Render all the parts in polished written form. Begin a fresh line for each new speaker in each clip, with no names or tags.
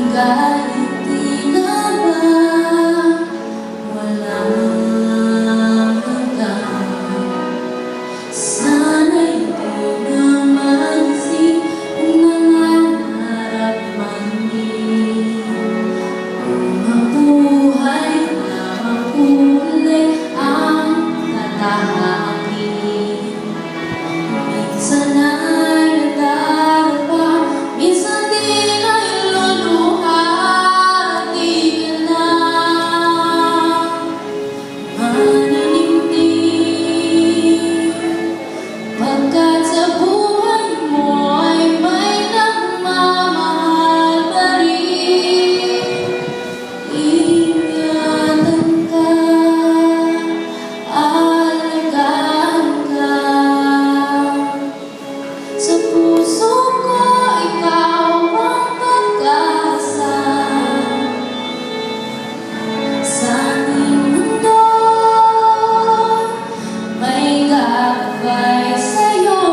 Kahit di na ba walang hanggan, sana'y di na maisip kung nangangarap man din. Kung mabuhay na makulay ang tatahakin, minsan ay nadarapa, minsan di na iluluha. Tigil na maninindig, pagkat sa buhay mo ay may nagmamahal pa rin. Ingatan ka, alagaan ka. Sa puso ko, ikaw ang pag-asa. Sa ating mundo, may gagabay sa'yo.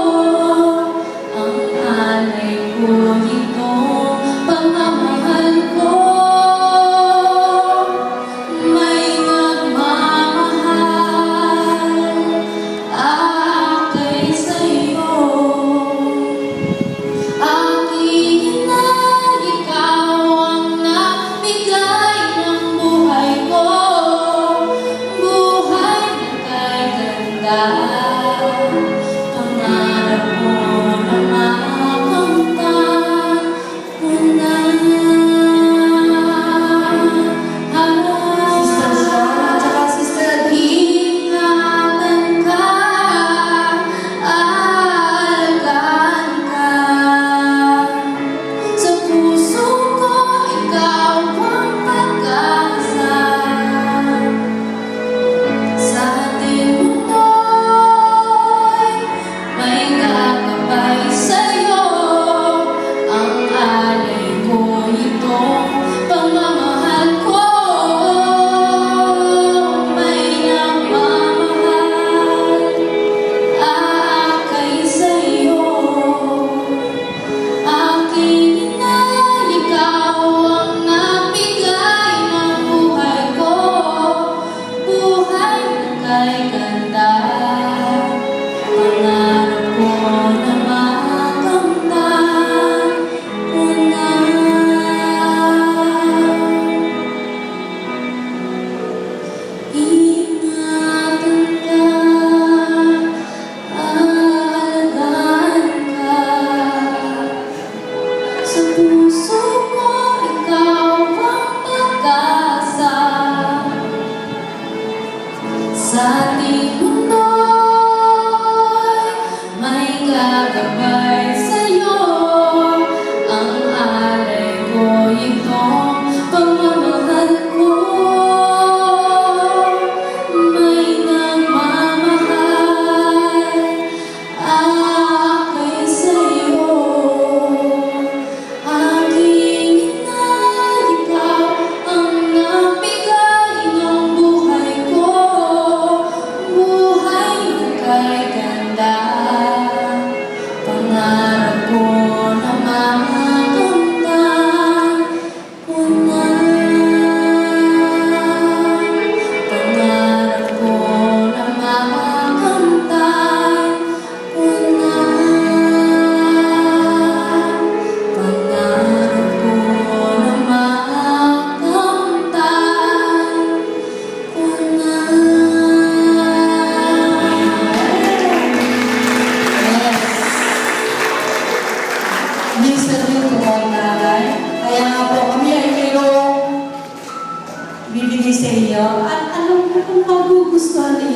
Ang alay ko, itong pagmamahal ko. May nagmamahal akay sa'yo. Aking ina, ikaw ang nagbigay ng buhay ko. Buhay na kay ganda, pangarap ko na makamtan ko na.
Sister Sharon at saka Sister Adine.
Ingatan ka, alagaan ka. Sa puso ko, ikaw ang pag-asa. Sa ating mundo'y may gagabay sa'yo. Ang alay ko, itong pagmamahal ko. May nagmamahal akay sa'yo. Aking ina, ikaw ang nagbigay ng buhay ko. Buhay na kay ganda, pangarap ko na makamtan ko na. Ingatan ka, alagaan ka. Sa puso ko, ikaw ang pag-asa. Sa ating mundo'y may gagabay sa'yo. Ang alay ko, itong pagmamahal ko. May nagmamahal akay sa'yo. Aking ina, ikaw ang nagbigay ng buhay ko. Buhay na kay ganda, pangarap ko na makamtan ko na. Pangarap ko na makamtan ko na. Pangarap ko na makamtan ko na.
Minsan din po ang nanay. Kaya nga po kami ay mayroong bibigay sa inyo. At alam ko kung magugustuhan ninyo.